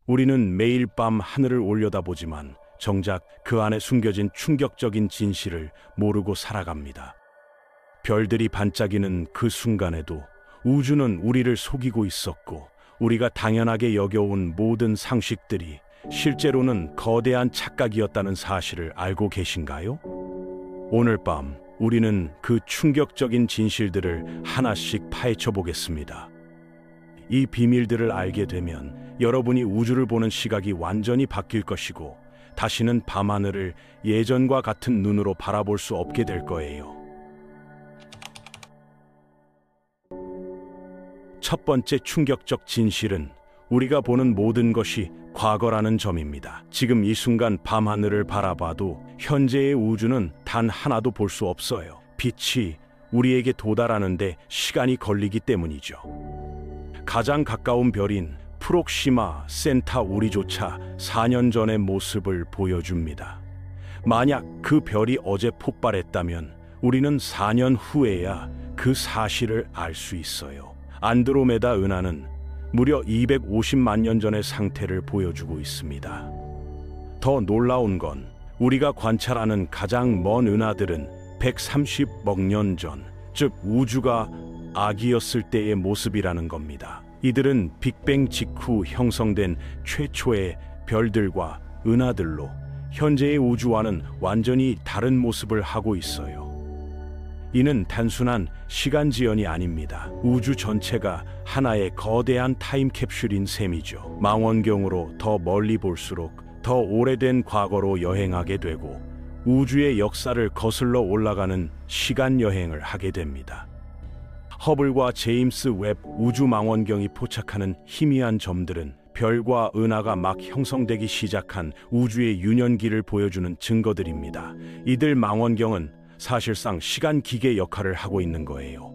우리는 매일 밤 하늘을 올려다보지만 정작 그 안에 숨겨진 충격적인 진실을 모르고 살아갑니다. 별들이 반짝이는 그 순간에도 우주는 우리를 속이고 있었고, 우리가 당연하게 여겨온 모든 상식들이 실제로는 거대한 착각이었다는 사실을 알고 계신가요? 오늘 밤 우리는 그 충격적인 진실들을 하나씩 파헤쳐 보겠습니다. 이 비밀들을 알게 되면 여러분이 우주를 보는 시각이 완전히 바뀔 것이고, 다시는 밤하늘을 예전과 같은 눈으로 바라볼 수 없게 될 거예요. 첫 번째 충격적 진실은 우리가 보는 모든 것이 과거라는 점입니다. 지금 이 순간 밤하늘을 바라봐도 현재의 우주는 단 하나도 볼 수 없어요. 빛이 우리에게 도달하는데 시간이 걸리기 때문이죠. 가장 가까운 별인 프록시마 센타우리조차 4년 전의 모습을 보여줍니다. 만약 그 별이 어제 폭발했다면 우리는 4년 후에야 그 사실을 알 수 있어요. 안드로메다 은하는 무려 250만 년 전의 상태를 보여주고 있습니다. 더 놀라운 건 우리가 관찰하는 가장 먼 은하들은 130억 년 전, 즉 우주가 아기였을 때의 모습이라는 겁니다. 이들은 빅뱅 직후 형성된 최초의 별들과 은하들로 현재의 우주와는 완전히 다른 모습을 하고 있어요. 이는 단순한 시간 지연이 아닙니다. 우주 전체가 하나의 거대한 타임캡슐인 셈이죠. 망원경으로 더 멀리 볼수록 더 오래된 과거로 여행하게 되고, 우주의 역사를 거슬러 올라가는 시간 여행을 하게 됩니다. 허블과 제임스 웹 우주 망원경이 포착하는 희미한 점들은 별과 은하가 막 형성되기 시작한 우주의 유년기를 보여주는 증거들입니다. 이들 망원경은 사실상 시간 기계 역할을 하고 있는 거예요.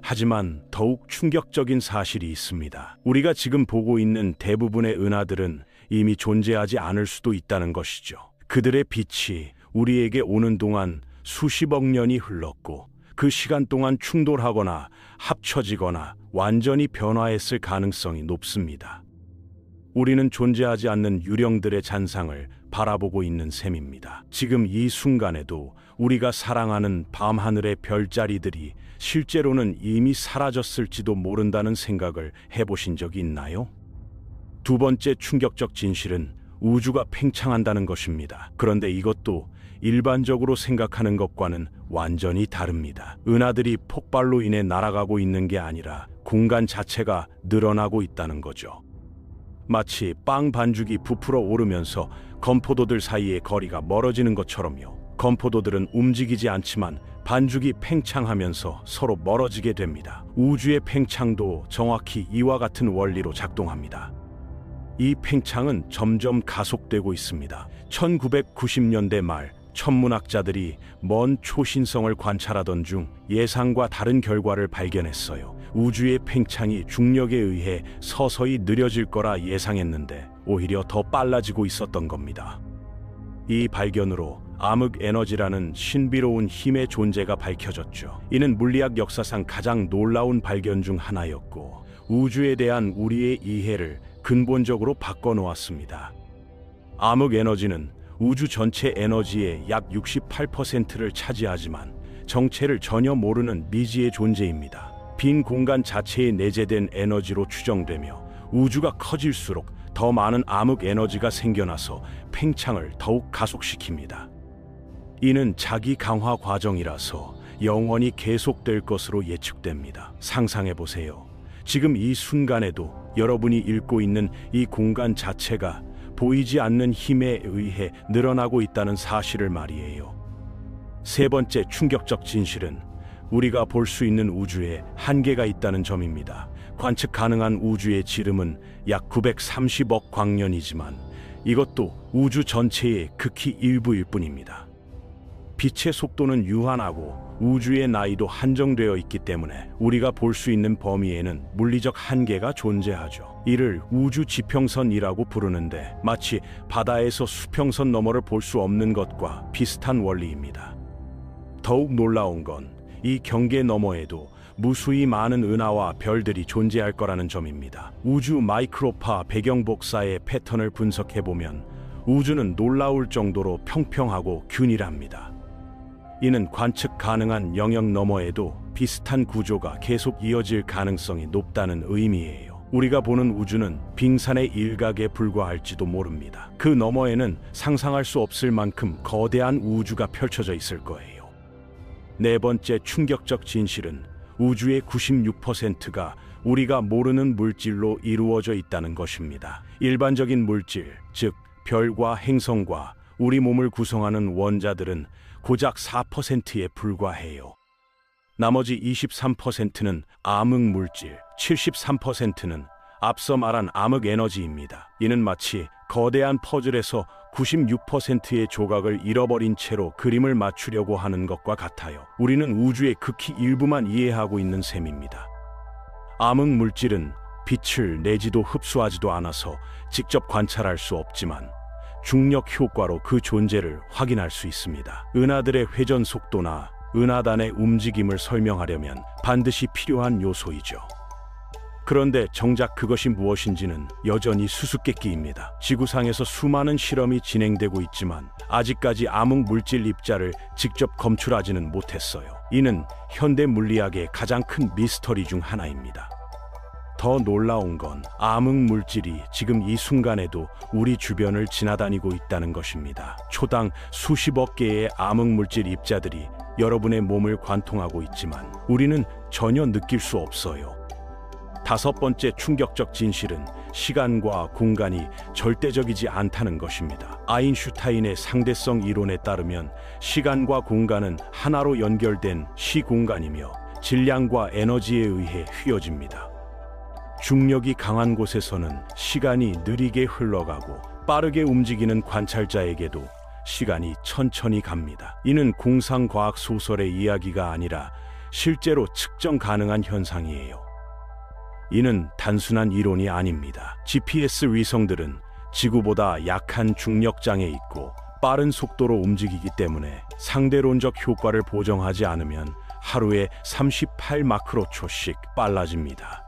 하지만 더욱 충격적인 사실이 있습니다. 우리가 지금 보고 있는 대부분의 은하들은 이미 존재하지 않을 수도 있다는 것이죠. 그들의 빛이 우리에게 오는 동안 수십억 년이 흘렀고, 그 시간 동안 충돌하거나 합쳐지거나 완전히 변화했을 가능성이 높습니다. 우리는 존재하지 않는 유령들의 잔상을 바라보고 있는 셈입니다. 지금 이 순간에도 우리가 사랑하는 밤하늘의 별자리들이 실제로는 이미 사라졌을지도 모른다는 생각을 해보신 적이 있나요? 두 번째 충격적 진실은 우주가 팽창한다는 것입니다. 그런데 이것도 일반적으로 생각하는 것과는 완전히 다릅니다. 은하들이 폭발로 인해 날아가고 있는 게 아니라 공간 자체가 늘어나고 있다는 거죠. 마치 빵 반죽이 부풀어 오르면서 건포도들 사이의 거리가 멀어지는 것처럼요. 건포도들은 움직이지 않지만 반죽이 팽창하면서 서로 멀어지게 됩니다. 우주의 팽창도 정확히 이와 같은 원리로 작동합니다. 이 팽창은 점점 가속되고 있습니다. 1990년대 말 천문학자들이 먼 초신성을 관찰하던 중 예상과 다른 결과를 발견했어요. 우주의 팽창이 중력에 의해 서서히 느려질 거라 예상했는데 오히려 더 빨라지고 있었던 겁니다. 이 발견으로 암흑 에너지라는 신비로운 힘의 존재가 밝혀졌죠. 이는 물리학 역사상 가장 놀라운 발견 중 하나였고, 우주에 대한 우리의 이해를 근본적으로 바꿔놓았습니다. 암흑 에너지는 우주 전체 에너지의 약 68%를 차지하지만 정체를 전혀 모르는 미지의 존재입니다. 빈 공간 자체에 내재된 에너지로 추정되며, 우주가 커질수록 더 많은 암흑 에너지가 생겨나서 팽창을 더욱 가속시킵니다. 이는 자기 강화 과정이라서 영원히 계속될 것으로 예측됩니다. 상상해보세요. 지금 이 순간에도 여러분이 읽고 있는 이 공간 자체가 보이지 않는 힘에 의해 늘어나고 있다는 사실을 말이에요. 세 번째 충격적 진실은 우리가 볼 수 있는 우주에 한계가 있다는 점입니다. 관측 가능한 우주의 지름은 약 930억 광년이지만 이것도 우주 전체의 극히 일부일 뿐입니다. 빛의 속도는 유한하고 우주의 나이도 한정되어 있기 때문에 우리가 볼 수 있는 범위에는 물리적 한계가 존재하죠. 이를 우주 지평선이라고 부르는데, 마치 바다에서 수평선 너머를 볼 수 없는 것과 비슷한 원리입니다. 더욱 놀라운 건 이 경계 너머에도 무수히 많은 은하와 별들이 존재할 거라는 점입니다. 우주 마이크로파 배경 복사의 패턴을 분석해보면 우주는 놀라울 정도로 평평하고 균일합니다. 이는 관측 가능한 영역 너머에도 비슷한 구조가 계속 이어질 가능성이 높다는 의미예요. 우리가 보는 우주는 빙산의 일각에 불과할지도 모릅니다. 그 너머에는 상상할 수 없을 만큼 거대한 우주가 펼쳐져 있을 거예요. 네 번째 충격적 진실은 우주의 96%가 우리가 모르는 물질로 이루어져 있다는 것입니다. 일반적인 물질, 즉 별과 행성과 우리 몸을 구성하는 원자들은 고작 4%에 불과해요. 나머지 23%는 암흑 물질, 73%는 앞서 말한 암흑 에너지입니다. 이는 마치 거대한 퍼즐에서 96%의 조각을 잃어버린 채로 그림을 맞추려고 하는 것과 같아요. 우리는 우주의 극히 일부만 이해하고 있는 셈입니다. 암흑 물질은 빛을 내지도 흡수하지도 않아서 직접 관찰할 수 없지만 중력 효과로 그 존재를 확인할 수 있습니다. 은하들의 회전 속도나 은하단의 움직임을 설명하려면 반드시 필요한 요소이죠. 그런데 정작 그것이 무엇인지는 여전히 수수께끼입니다. 지구상에서 수많은 실험이 진행되고 있지만 아직까지 암흑 물질 입자를 직접 검출하지는 못했어요. 이는 현대 물리학의 가장 큰 미스터리 중 하나입니다. 더 놀라운 건 암흑 물질이 지금 이 순간에도 우리 주변을 지나다니고 있다는 것입니다. 초당 수십억 개의 암흑 물질 입자들이 여러분의 몸을 관통하고 있지만 우리는 전혀 느낄 수 없어요. 다섯 번째 충격적 진실은 시간과 공간이 절대적이지 않다는 것입니다. 아인슈타인의 상대성 이론에 따르면 시간과 공간은 하나로 연결된 시공간이며 질량과 에너지에 의해 휘어집니다. 중력이 강한 곳에서는 시간이 느리게 흘러가고 빠르게 움직이는 관찰자에게도 시간이 천천히 갑니다. 이는 공상과학 소설의 이야기가 아니라 실제로 측정 가능한 현상이에요. 이는 단순한 이론이 아닙니다. GPS 위성들은 지구보다 약한 중력장에 있고 빠른 속도로 움직이기 때문에 상대론적 효과를 보정하지 않으면 하루에 38마크로초씩 빨라집니다.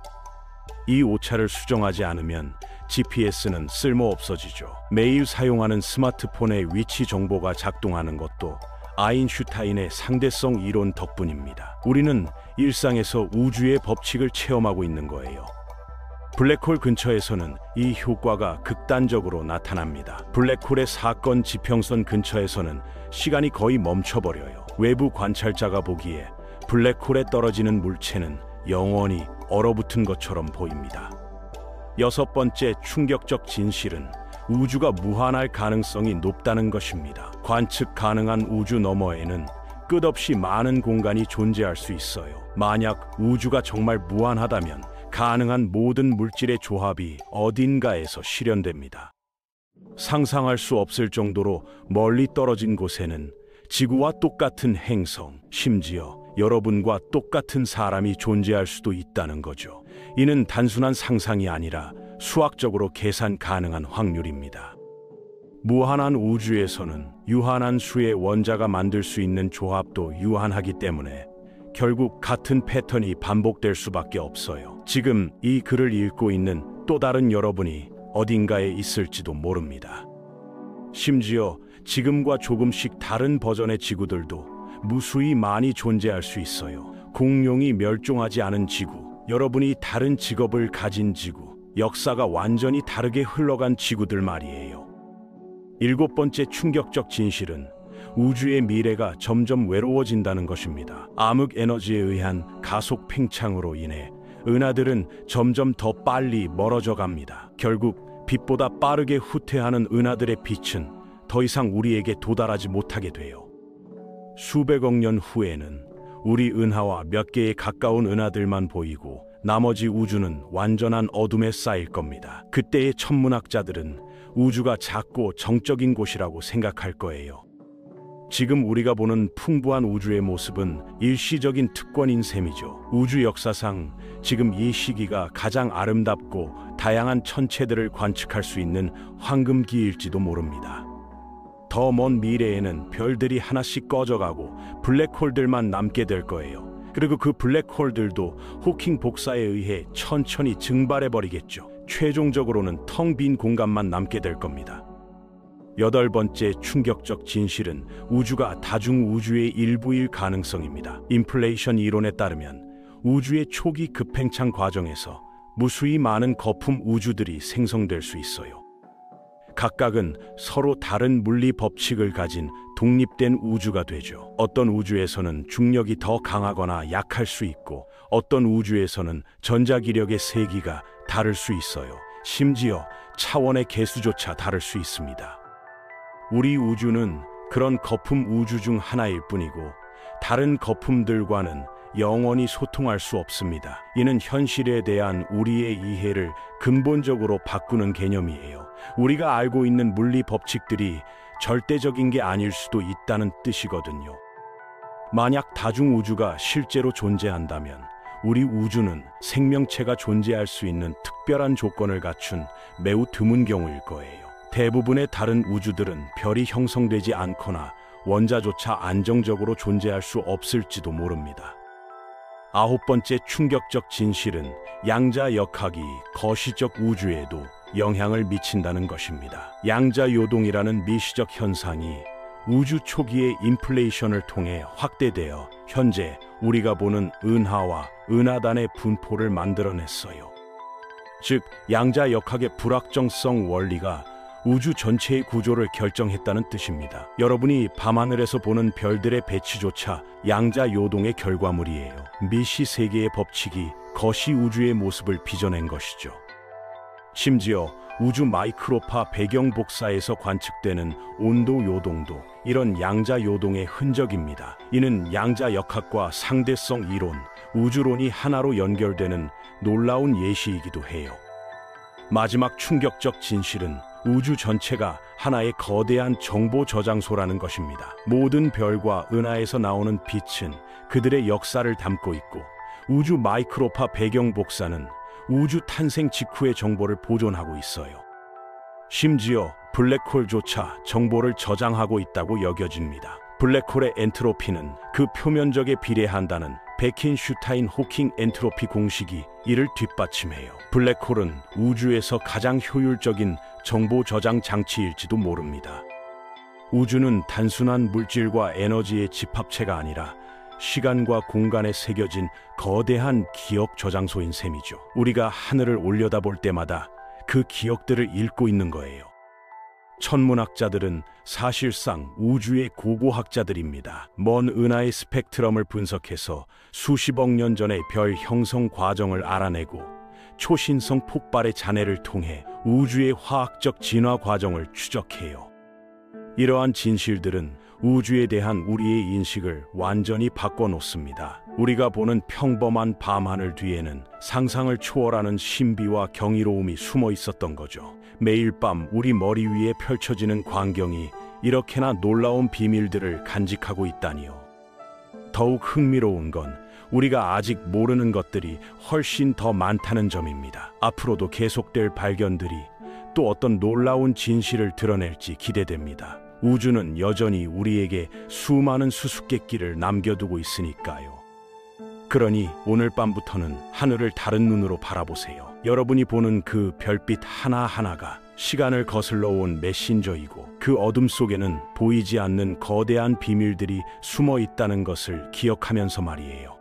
이 오차를 수정하지 않으면 GPS는 쓸모없어지죠. 매일 사용하는 스마트폰의 위치 정보가 작동하는 것도 아인슈타인의 상대성 이론 덕분입니다. 우리는 일상에서 우주의 법칙을 체험하고 있는 거예요. 블랙홀 근처에서는 이 효과가 극단적으로 나타납니다. 블랙홀의 사건 지평선 근처에서는 시간이 거의 멈춰버려요. 외부 관찰자가 보기에 블랙홀에 떨어지는 물체는 영원히 얼어붙은 것처럼 보입니다. 여섯 번째 충격적 진실은 우주가 무한할 가능성이 높다는 것입니다. 관측 가능한 우주 너머에는 끝없이 많은 공간이 존재할 수 있어요. 만약 우주가 정말 무한하다면 가능한 모든 물질의 조합이 어딘가에서 실현됩니다. 상상할 수 없을 정도로 멀리 떨어진 곳에는 지구와 똑같은 행성, 심지어 여러분과 똑같은 사람이 존재할 수도 있다는 거죠. 이는 단순한 상상이 아니라 수학적으로 계산 가능한 확률입니다. 무한한 우주에서는 유한한 수의 원자가 만들 수 있는 조합도 유한하기 때문에 결국 같은 패턴이 반복될 수밖에 없어요. 지금 이 글을 읽고 있는 또 다른 여러분이 어딘가에 있을지도 모릅니다. 심지어 지금과 조금씩 다른 버전의 지구들도 무수히 많이 존재할 수 있어요. 공룡이 멸종하지 않은 지구, 여러분이 다른 직업을 가진 지구, 역사가 완전히 다르게 흘러간 지구들 말이에요. 일곱 번째 충격적 진실은 우주의 미래가 점점 외로워진다는 것입니다. 암흑 에너지에 의한 가속 팽창으로 인해 은하들은 점점 더 빨리 멀어져 갑니다. 결국 빛보다 빠르게 후퇴하는 은하들의 빛은 더 이상 우리에게 도달하지 못하게 돼요. 수백억 년 후에는 우리 은하와 몇 개의 가까운 은하들만 보이고 나머지 우주는 완전한 어둠에 쌓일 겁니다. 그때의 천문학자들은 우주가 작고 정적인 곳이라고 생각할 거예요. 지금 우리가 보는 풍부한 우주의 모습은 일시적인 특권인 셈이죠. 우주 역사상 지금 이 시기가 가장 아름답고 다양한 천체들을 관측할 수 있는 황금기일지도 모릅니다. 더 먼 미래에는 별들이 하나씩 꺼져가고 블랙홀들만 남게 될 거예요. 그리고 그 블랙홀들도 호킹 복사에 의해 천천히 증발해 버리겠죠. 최종적으로는 텅 빈 공간만 남게 될 겁니다. 여덟 번째 충격적 진실은 우주가 다중우주의 일부일 가능성입니다. 인플레이션 이론에 따르면 우주의 초기 급팽창 과정에서 무수히 많은 거품 우주들이 생성될 수 있어요. 각각은 서로 다른 물리 법칙을 가진 독립된 우주가 되죠. 어떤 우주에서는 중력이 더 강하거나 약할 수 있고, 어떤 우주에서는 전자기력의 세기가 다를 수 있어요. 심지어 차원의 개수조차 다를 수 있습니다. 우리 우주는 그런 거품 우주 중 하나일 뿐이고, 다른 거품들과는 영원히 소통할 수 없습니다. 이는 현실에 대한 우리의 이해를 근본적으로 바꾸는 개념이에요. 우리가 알고 있는 물리 법칙들이 절대적인 게 아닐 수도 있다는 뜻이거든요. 만약 다중우주가 실제로 존재한다면 우리 우주는 생명체가 존재할 수 있는 특별한 조건을 갖춘 매우 드문 경우일 거예요. 대부분의 다른 우주들은 별이 형성되지 않거나 원자조차 안정적으로 존재할 수 없을지도 모릅니다. 아홉 번째 충격적 진실은 양자역학이 거시적 우주에도 영향을 미친다는 것입니다. 양자요동이라는 미시적 현상이 우주 초기의 인플레이션을 통해 확대되어 현재 우리가 보는 은하와 은하단의 분포를 만들어냈어요. 즉, 양자역학의 불확정성 원리가 우주 전체의 구조를 결정했다는 뜻입니다. 여러분이 밤하늘에서 보는 별들의 배치조차 양자요동의 결과물이에요. 미시 세계의 법칙이 거시 우주의 모습을 빚어낸 것이죠. 심지어 우주 마이크로파 배경 복사에서 관측되는 온도 요동도 이런 양자요동의 흔적입니다. 이는 양자역학과 상대성 이론, 우주론이 하나로 연결되는 놀라운 예시이기도 해요. 마지막 충격적 진실은 우주 전체가 하나의 거대한 정보 저장소라는 것입니다. 모든 별과 은하에서 나오는 빛은 그들의 역사를 담고 있고, 우주 마이크로파 배경 복사는 우주 탄생 직후의 정보를 보존하고 있어요. 심지어 블랙홀조차 정보를 저장하고 있다고 여겨집니다. 블랙홀의 엔트로피는 그 표면적에 비례한다는 베킨슈타인 호킹 엔트로피 공식이 이를 뒷받침해요. 블랙홀은 우주에서 가장 효율적인 정보 저장 장치일지도 모릅니다. 우주는 단순한 물질과 에너지의 집합체가 아니라 시간과 공간에 새겨진 거대한 기억 저장소인 셈이죠. 우리가 하늘을 올려다볼 때마다 그 기억들을 읽고 있는 거예요. 천문학자들은 사실상 우주의 고고학자들입니다. 먼 은하의 스펙트럼을 분석해서 수십억 년 전의 별 형성 과정을 알아내고, 초신성 폭발의 잔해를 통해 우주의 화학적 진화 과정을 추적해요. 이러한 진실들은 우주에 대한 우리의 인식을 완전히 바꿔놓습니다. 우리가 보는 평범한 밤하늘 뒤에는 상상을 초월하는 신비와 경이로움이 숨어 있었던 거죠. 매일 밤 우리 머리 위에 펼쳐지는 광경이 이렇게나 놀라운 비밀들을 간직하고 있다니요. 더욱 흥미로운 건 우리가 아직 모르는 것들이 훨씬 더 많다는 점입니다. 앞으로도 계속될 발견들이 또 어떤 놀라운 진실을 드러낼지 기대됩니다. 우주는 여전히 우리에게 수많은 수수께끼를 남겨두고 있으니까요. 그러니 오늘 밤부터는 하늘을 다른 눈으로 바라보세요. 여러분이 보는 그 별빛 하나하나가 시간을 거슬러 온 메신저이고, 그 어둠 속에는 보이지 않는 거대한 비밀들이 숨어 있다는 것을 기억하면서 말이에요.